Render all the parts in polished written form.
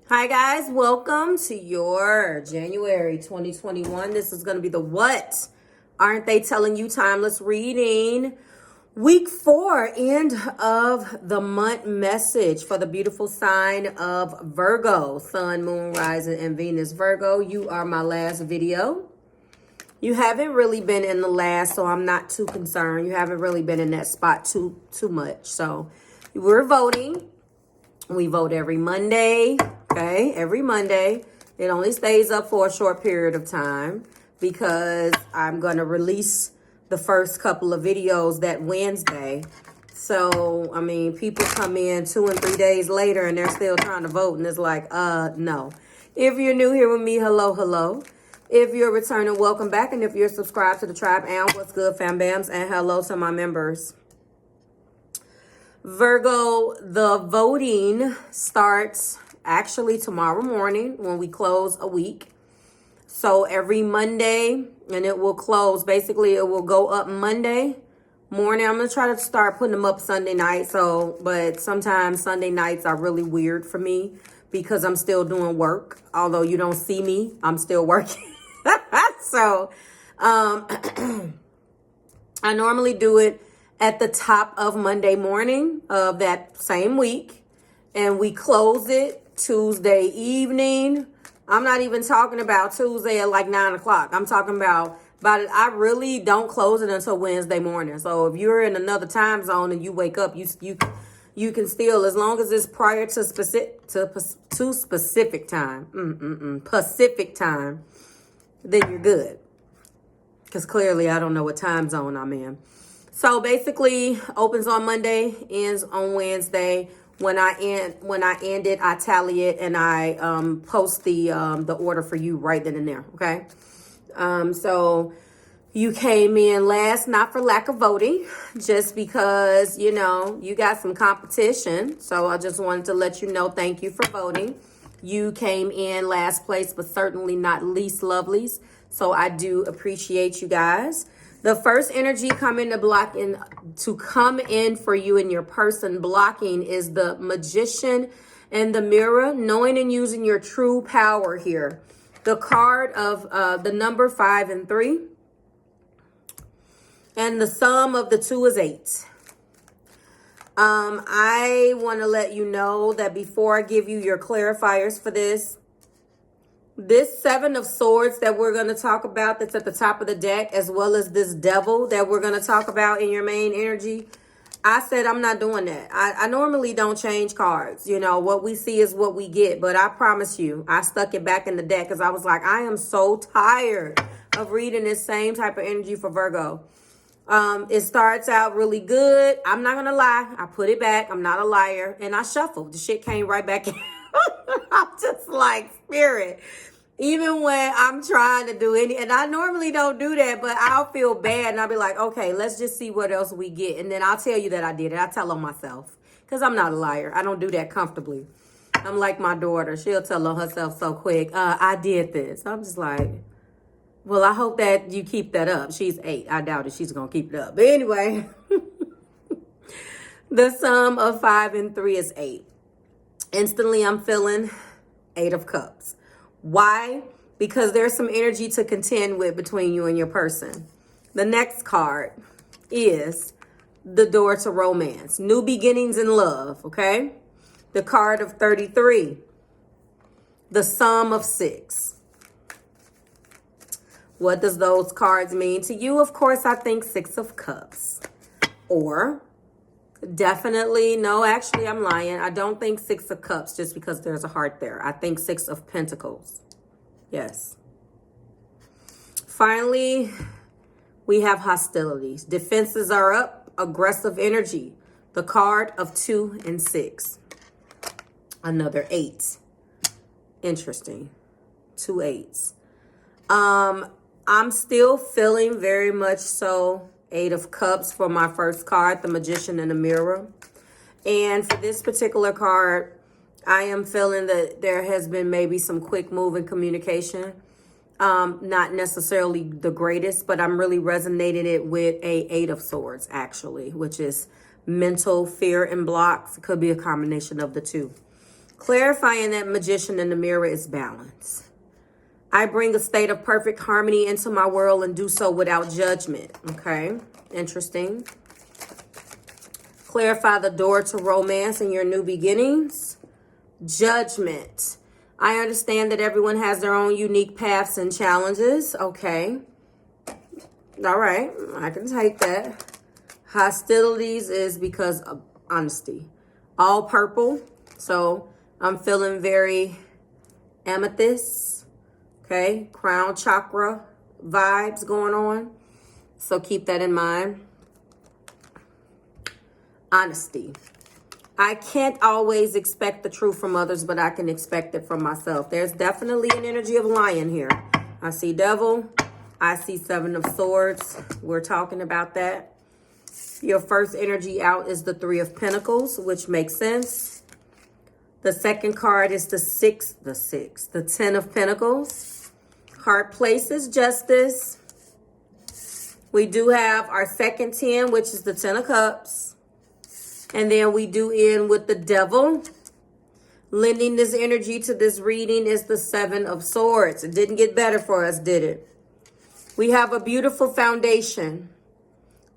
Hi guys, welcome to your January 2021. This is going to be the What Aren't They Telling You Timeless reading. Week 4, end of the month message for the beautiful sign of Virgo. Sun, Moon, Rising, and Venus. Virgo, you are my last video. You haven't really been in the last, so I'm not too concerned. You haven't really been in that spot too much. So we're voting. We vote every Monday. Okay, every Monday. It only stays up for a short period of time because I'm going to release the first couple of videos that Wednesday. So, I mean, people come in 2 and 3 days later and they're still trying to vote. And it's like, no. If you're new here with me, hello, hello. If you're returning, welcome back. And if you're subscribed to the tribe, and what's good, fam bams, and hello to my members. Virgo, the voting starts actually tomorrow morning when we close a week. So every Monday, and it will close. Basically, it will go up Monday morning. I'm going to try to start putting them up Sunday night. But sometimes Sunday nights are really weird for me because I'm still doing work. Although you don't see me, I'm still working. So I normally do it at the top of Monday morning of that same week. And we close it Tuesday evening. I'm not even talking about Tuesday at like 9 o'clock. I'm talking about it. I really don't close it until Wednesday morning. So if you're in another time zone and you wake up, you can still, as long as it's prior to specific time, Pacific time, then you're good. Because clearly I don't know what time zone I'm in. So basically, opens on Monday, ends on Wednesday. When I end it, I tally it and I post the order for you right then and there. Okay. So you came in last, not for lack of voting, just because you got some competition. So I just wanted to let you know, thank you for voting. You came in last place, but certainly not least lovelies. So I do appreciate you guys. The first energy to come in for you and your person blocking is the Magician and the Mirror, knowing and using your true power here. The card of the number 5 and 3. And the sum of the 2 is 8. I want to let you know that before I give you your clarifiers for this 7 of swords that we're going to talk about that's at the top of the deck, as well as this devil that we're going to talk about in your main energy, I said I'm not doing that. I normally don't change cards. What we see is what we get. But I promise you, I stuck it back in the deck because I was like, I am so tired of reading this same type of energy for Virgo. It starts out really good. I'm not going to lie. I put it back. I'm not a liar. And I shuffled. The shit came right back in. I'm just like, spirit. Even when I'm trying to do and I normally don't do that, but I'll feel bad and I'll be like, okay, let's just see what else we get. And then I'll tell you that I did it. I tell on myself because I'm not a liar. I don't do that comfortably. I'm like my daughter. She'll tell on herself so quick. I did this. I'm just like, well, I hope that you keep that up. She's 8. I doubt if she's going to keep it up. But anyway, the sum of 5 and 3 is 8. Instantly, I'm feeling 8 of Cups. Why? Because there's some energy to contend with between you and your person. The next card is the door to romance. New beginnings in love, okay? The card of 33. The sum of 6. What does those cards mean to you? Of course, I think 6 of Cups. Or definitely, no, actually, I'm lying. I don't think 6 of Cups just because there's a heart there. I think 6 of Pentacles. Yes. Finally, we have hostilities. Defenses are up. Aggressive energy. The card of 2 and 6. Another 8. Interesting. 2 8s. I'm still feeling very much so 8 of Cups for my first card, the Magician and the Mirror. And for this particular card, I am feeling that there has been maybe some quick move in communication. Not necessarily the greatest, but I'm really resonating it with a 8 of Swords, actually, which is mental fear and blocks. It could be a combination of the two. Clarifying that Magician in the mirror is balance. I bring a state of perfect harmony into my world and do so without judgment. Okay, interesting. Clarify the door to romance and your new beginnings. Judgment. I understand that everyone has their own unique paths and challenges. Okay. All right, I can take that. Hostilities is because of honesty. All purple. So I'm feeling very amethyst. Okay, crown chakra vibes going on. So keep that in mind. Honesty. I can't always expect the truth from others, but I can expect it from myself. There's definitely an energy of lion here. I see devil. I see 7 of swords. We're talking about that. Your first energy out is the 3 of pentacles, which makes sense. The second card is the 10 of pentacles. Hard places, justice. We do have our second 10, which is the 10 of cups. And then we do end with the devil. Lending this energy to this reading is the 7 of swords. It didn't get better for us, did it? We have a beautiful foundation.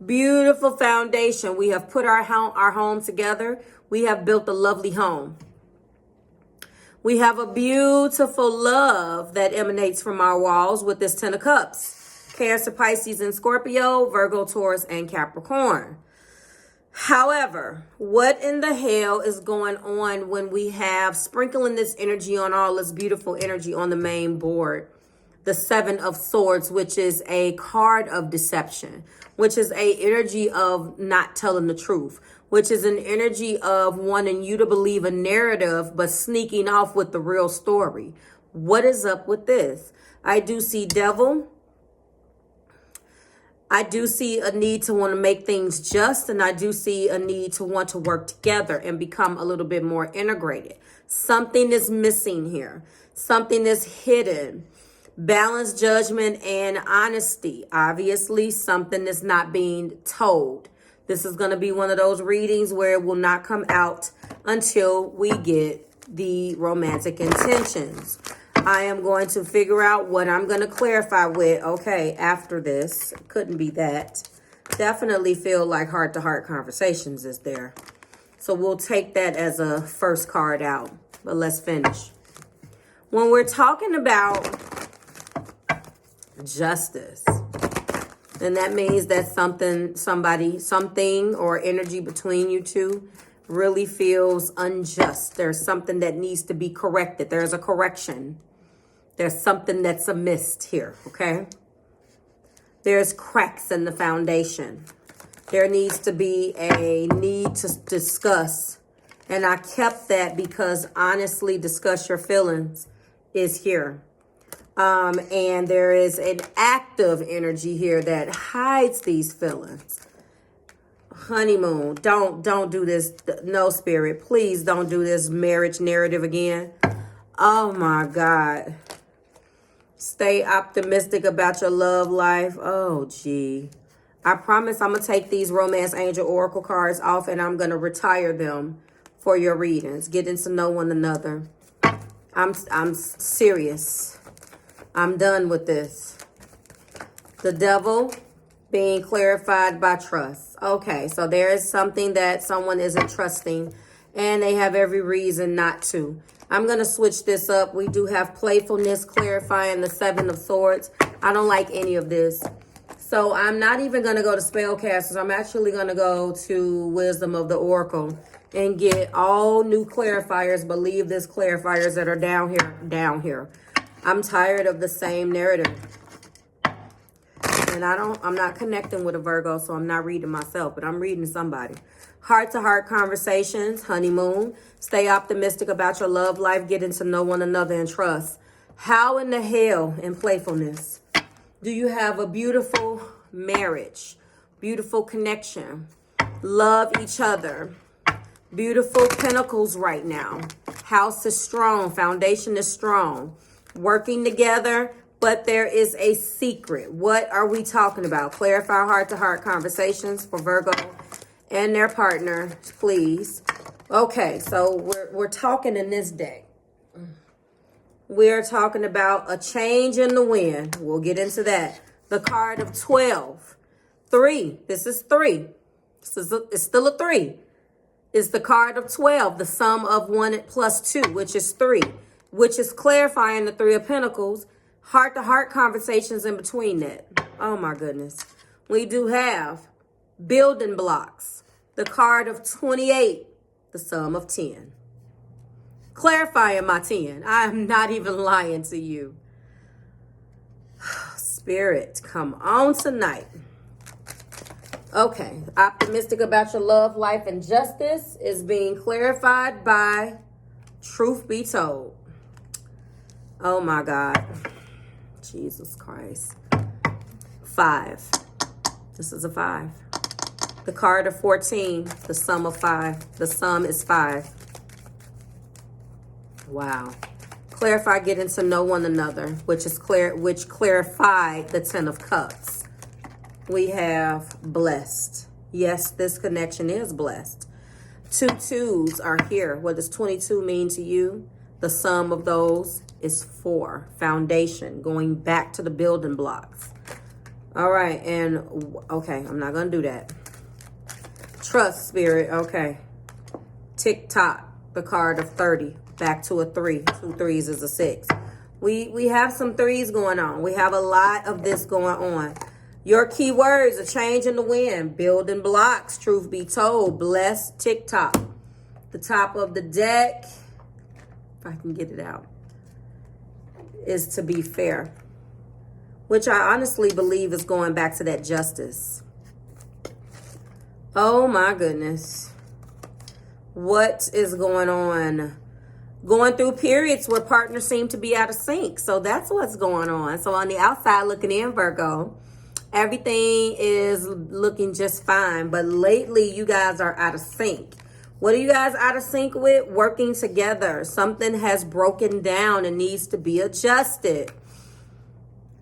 Beautiful foundation. We have put our home together. We have built a lovely home. We have a beautiful love that emanates from our walls with this 10 of cups. Cancer, Pisces, and Scorpio, Virgo, Taurus, and Capricorn. However, what in the hell is going on when we have sprinkling this energy on all this beautiful energy on the main board? The 7 of swords, which is a card of deception, which is a energy of not telling the truth, which is an energy of wanting you to believe a narrative, but sneaking off with the real story. What is up with this? I do see devil. I do see a need to want to make things just, and I do see a need to want to work together and become a little bit more integrated. Something is missing here. Something is hidden. Balance, judgment, and honesty. Obviously, something is not being told. This is going to be one of those readings where it will not come out until we get the romantic intentions. I am going to figure out what I'm going to clarify with. Okay, after this. Couldn't be that. Definitely feel like heart-to-heart conversations is there. So we'll take that as a first card out. But let's finish. When we're talking about justice, and that means that something or energy between you two really feels unjust. There's something that needs to be corrected. There's a correction. There's something that's amiss here, okay? There's cracks in the foundation. There needs to be a need to discuss. And I kept that because honestly, discuss your feelings is here. And there is an active energy here that hides these feelings. Honeymoon, don't do this. No, spirit, please don't do this marriage narrative again. Oh my God. Stay optimistic about your love life. Oh, gee. I promise I'm going to take these Romance Angel Oracle cards off and I'm going to retire them for your readings. Getting to know one another. I'm serious. I'm done with this. The devil being clarified by trust. Okay, so there is something that someone isn't trusting and they have every reason not to. I'm going to switch this up. We do have playfulness clarifying the 7 of swords. I don't like any of this. So I'm not even going to go to spellcasters. I'm actually going to go to wisdom of the oracle and get all new clarifiers, but leave this clarifiers that are down here. I'm tired of the same narrative. And I'm not connecting with a Virgo, so I'm not reading myself, but I'm reading somebody. Heart-to-heart conversations, honeymoon. Stay optimistic about your love life, getting to know one another and trust. How in the hell, in playfulness, do you have a beautiful marriage, beautiful connection, love each other, beautiful pentacles right now. House is strong, foundation is strong, working together, but there is a secret. What are we talking about? Clarify heart-to-heart conversations for Virgo and their partner, please. Okay, so we're talking in this deck. We're talking about a change in the wind. We'll get into that. The card of 12. 3. This is 3. It's still a 3. It's the card of 12, the sum of 1 plus 2, which is 3, which is clarifying the 3 of Pentacles, heart-to-heart conversations in between that. Oh, my goodness. We do have building blocks, the card of 28, the sum of 10. Clarifying my 10. I am not even lying to you. Spirit, come on tonight. Okay, optimistic about your love, life, and justice is being clarified by truth be told. Oh my God. Jesus Christ. 5. This is a 5. The card of 14, the sum of 5. The sum is 5. Wow. Clarify getting to know one another, which clarified the 10 of Cups. We have blessed. Yes, this connection is blessed. 2 2s are here. What does 22 mean to you? The sum of those is 4. Foundation, going back to the building blocks. All right, and okay, I'm not going to do that. Trust, Spirit, okay. Tick-tock, the card of 30, back to a 3. 2 3s is a 6. We have some 3s going on. We have a lot of this going on. Your key words, a change in the wind, building blocks, truth be told, blessed, tick-tock. The top of the deck, if I can get it out, is to be fair, which I honestly believe is going back to that justice. Oh my goodness. What is going on? Going through periods where partners seem to be out of sync. So that's what's going on. So on the outside looking in, Virgo, everything is looking just fine. But lately, you guys are out of sync. What are you guys out of sync with? Working together. Something has broken down and needs to be adjusted.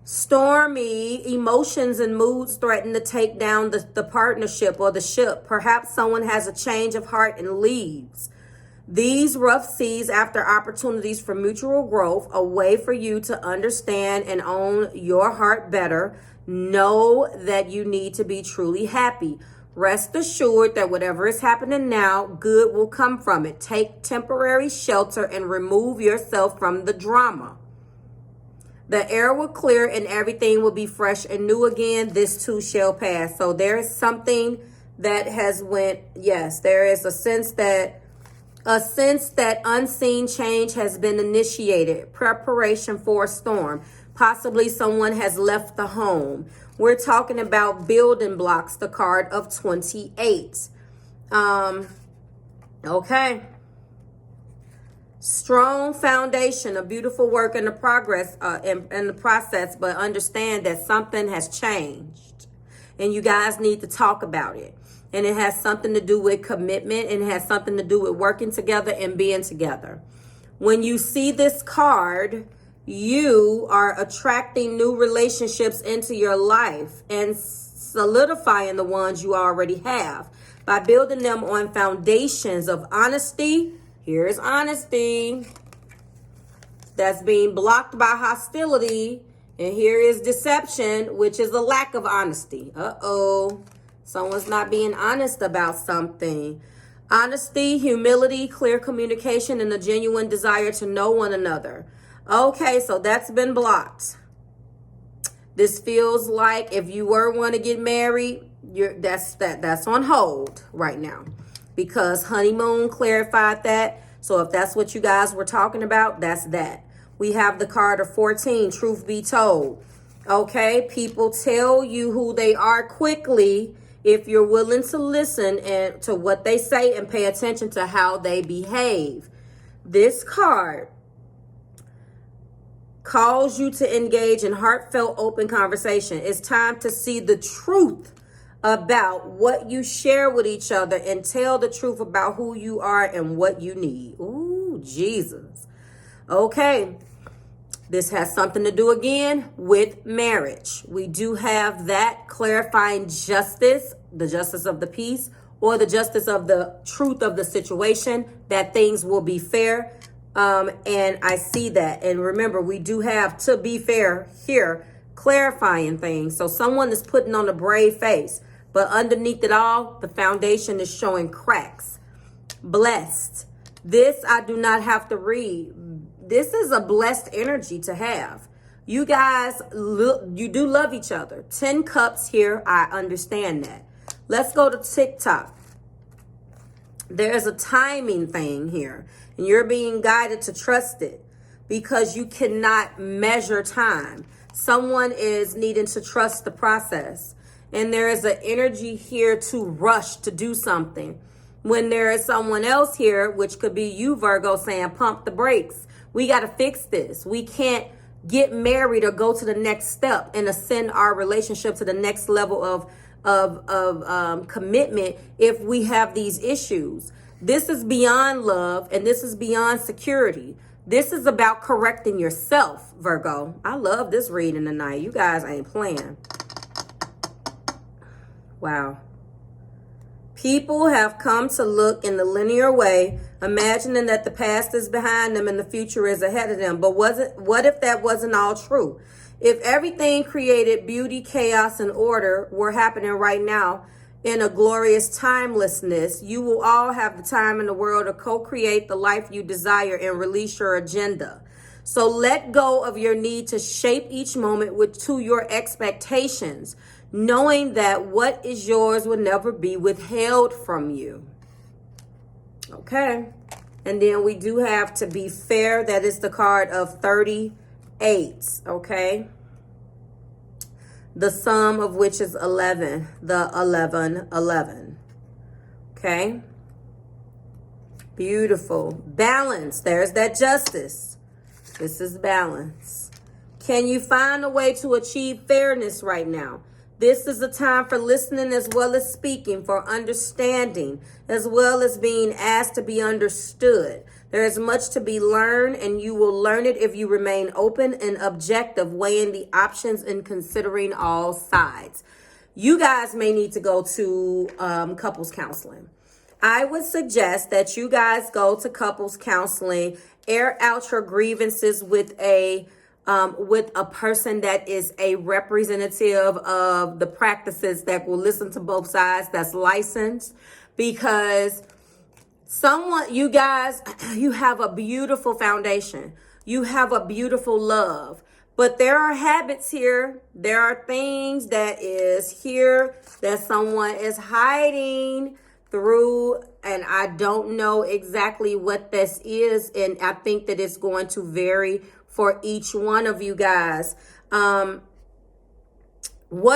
Stormy emotions and moods threaten to take down the partnership or the ship. Perhaps someone has a change of heart and leaves. These rough seas after opportunities for mutual growth, a way for you to understand and own your heart better. Know that you need to be truly happy. Rest assured that whatever is happening now, good will come from it. Take temporary shelter and remove yourself from the drama. The air will clear and everything will be fresh and new again. This too shall pass. So there is something that has went, yes, there is a sense that unseen change has been initiated. Preparation for a storm. Possibly someone has left the home. We're talking about building blocks, the card of 28. Okay. Strong foundation, a beautiful work in the progress, in the process, but understand that something has changed. And you guys need to talk about it. And it has something to do with commitment, and it has something to do with working together and being together. When you see this card, you are attracting new relationships into your life and solidifying the ones you already have by building them on foundations of honesty. Here's honesty that's being blocked by hostility. And here is deception, which is a lack of honesty. Uh-oh. Someone's not being honest about something. Honesty, humility, clear communication, and a genuine desire to know one another. Okay, so that's been blocked. This feels like if you were want to get married, that's on hold right now. Because honeymoon clarified that. So if that's what you guys were talking about, that's that. We have the card of 14, truth be told. Okay, people tell you who they are quickly if you're willing to listen and to what they say and pay attention to how they behave. This card calls you to engage in heartfelt, open conversation. It's time to see the truth about what you share with each other and tell the truth about who you are and what you need. Ooh, Jesus. Okay. This has something to do again with marriage. We do have that clarifying justice, the justice of the peace, or the justice of the truth of the situation, that things will be fair. And I see that. And remember, we do have to be fair here, clarifying things. So someone is putting on a brave face, but underneath it all, the foundation is showing cracks. Blessed. This I do not have to read. This is a blessed energy to have. You guys, you do love each other. 10 cups here. I understand that. Let's go to TikTok. There's a timing thing here, and you're being guided to trust it because you cannot measure time. Someone is needing to trust the process, and there is an energy here to rush to do something. When there is someone else here, which could be you, Virgo, saying, pump the brakes. We got to fix this. We can't get married or go to the next step and ascend our relationship to the next level of commitment if we have these issues. This is beyond love, and this is beyond security. This is about correcting yourself, Virgo. I love this reading tonight. You guys ain't playing. Wow. People have come to look in the linear way, imagining that the past is behind them and the future is ahead of them. But what if that wasn't all true? If everything created beauty, chaos, and order were happening right now in a glorious timelessness, you will all have the time in the world to co-create the life you desire and release your agenda. So let go of your need to shape each moment to your expectations, knowing that what is yours will never be withheld from you. Okay. And then we do have to be fair. That is the card of 38. Okay. The sum of which is 11. The 11. Okay. Beautiful. Balance. There's that justice. This is balance. Can you find a way to achieve fairness right now? This is a time for listening as well as speaking, for understanding, as well as being asked to be understood. There is much to be learned, and you will learn it if you remain open and objective, weighing the options and considering all sides. You guys may need to go to couples counseling. I would suggest that you guys go to couples counseling, air out your grievances with a person that is a representative of the practices that will listen to both sides, that's licensed, because you guys, you have a beautiful foundation. You have a beautiful love, but there are habits here. There are things that is here that someone is hiding through, and I don't know exactly what this is, and I think that it's going to vary for each one of you guys. What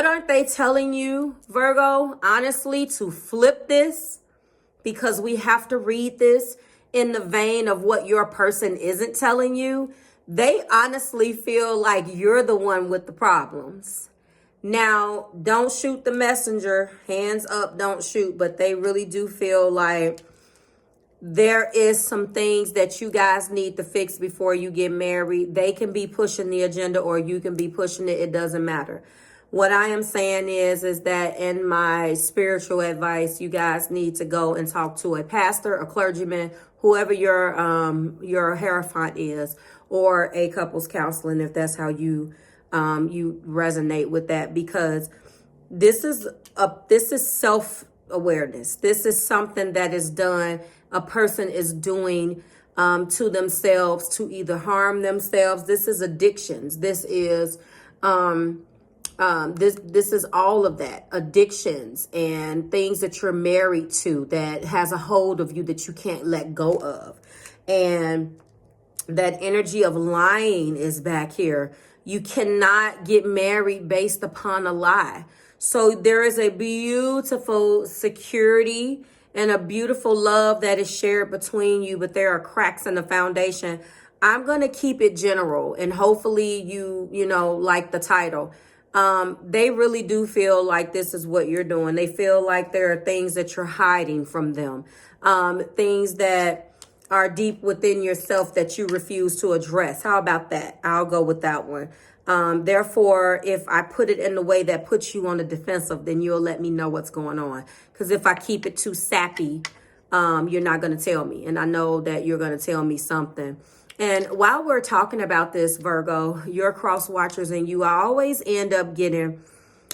aren't they telling you, Virgo? Honestly, to flip this, because we have to read this in the vein of what your person isn't telling you. They honestly feel like you're the one with the problems. Now, don't shoot the messenger. Hands up, don't shoot. But they really do feel like there is some things that you guys need to fix before you get married. They can be pushing the agenda or you can be pushing it. It doesn't matter. What I am saying is that in my spiritual advice, you guys need to go and talk to a pastor, a clergyman, whoever your hierophant is, or a couples counseling if that's how you resonate with that, because this is self-awareness. This is something that is done. A person is doing to themselves to either harm themselves. This is addictions. This is this is all of that, addictions and things that you're married to that has a hold of you that you can't let go of. And that energy of lying is back here. You cannot get married based upon a lie. So there is a beautiful security and a beautiful love that is shared between you, but there are cracks in the foundation. I'm going to keep it general, and hopefully you like the title. They really do feel like this is what you're doing. They feel like there are things that you're hiding from them, things that are deep within yourself that you refuse to address. How about that? I'll go with that one. Therefore, if I put it in a way that puts you on the defensive, then you'll let me know what's going on. Because if I keep it too sappy, you're not going to tell me. And I know that you're going to tell me something. And while we're talking about this, Virgo, your cross watchers and you, I always end up getting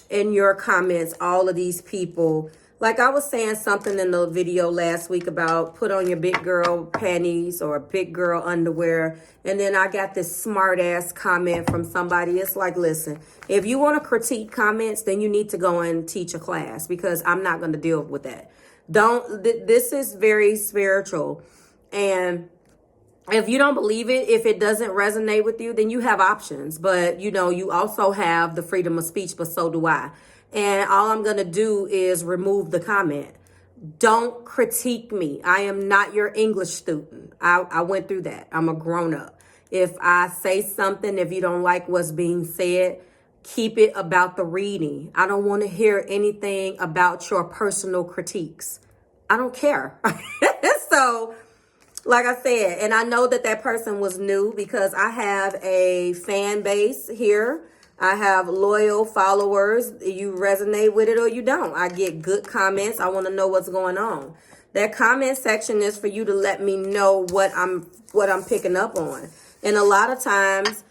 in your comments all of these people. Like I was saying something in the video last week about put on your big girl panties or big girl underwear. And then I got this smart ass comment from somebody. It's like, listen, if you want to critique comments, then you need to go and teach a class, because I'm not going to deal with that. This is very spiritual. And if you don't believe it, if it doesn't resonate with you, then you have options. But, you know, you also have the freedom of speech, but so do I. And all I'm going to do is remove the comment. Don't critique me. I am not your English student. I went through that. I'm a grown up. If I say something, if you don't like what's being said, keep it about the reading. I don't want to hear anything about your personal critiques. I don't care. So, like I said, and I know that that person was new because I have a fan base here. I have loyal followers. You resonate with it or you don't. I get good comments. I want to know what's going on. That comment section is for you to let me know what I'm picking up on. And a lot of times,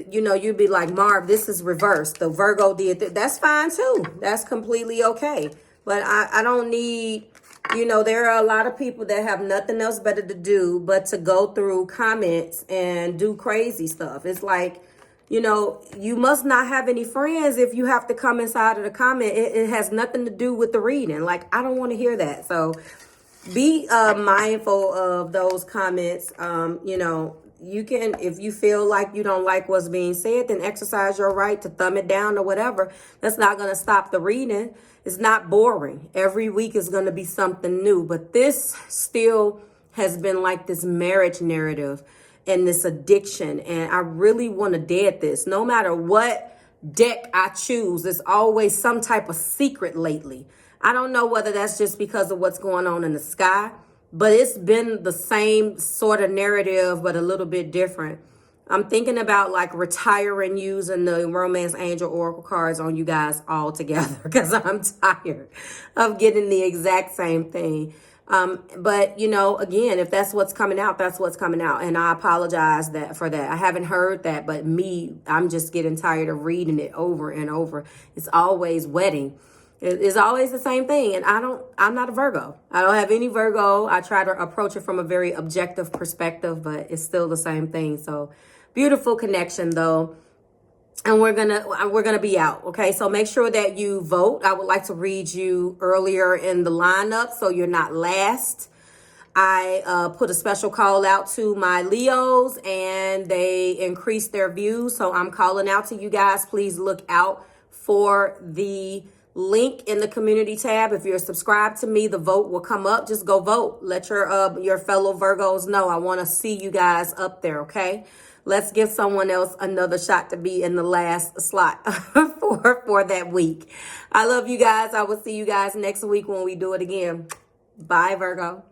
you know, you'd be like, Marv, this is reversed. The Virgo did that. That's fine too. That's completely okay. But I don't need, you know, there are a lot of people that have nothing else better to do but to go through comments and do crazy stuff. It's like, you know, you must not have any friends if you have to come inside of the comment. It has nothing to do with the reading. Like, I don't want to hear that. So be mindful of those comments. You know, you can, if you feel like you don't like what's being said, then exercise your right to thumb it down or whatever. That's not going to stop the reading. It's not boring. Every week is going to be something new. But this still has been like this marriage narrative and this addiction. And I really want to dead this. No matter what deck I choose, there's always some type of secret lately. I don't know whether that's just because of what's going on in the sky, but it's been the same sort of narrative, but a little bit different. I'm thinking about like retiring using the Romance Angel Oracle cards on you guys all together because I'm tired of getting the exact same thing. But, you know, again, if that's what's coming out, that's what's coming out. And I apologize for that. I haven't heard that, but I'm just getting tired of reading it over and over. It's always wedding. It's always the same thing. And I'm not a Virgo. I don't have any Virgo. I try to approach it from a very objective perspective, but it's still the same thing. So beautiful connection though. And we're gonna be out. Okay, so make sure that you vote. I would like to read you earlier in the lineup so you're not last. I put a special call out to my Leos and they increased their views. So I'm calling out to you guys. Please look out for the link in the community tab. If you're subscribed to me, the vote will come up. Just go vote. Let your fellow Virgos know. I want to see you guys up there. Okay. Let's give someone else another shot to be in the last slot for that week. I love you guys. I will see you guys next week when we do it again. Bye, Virgo.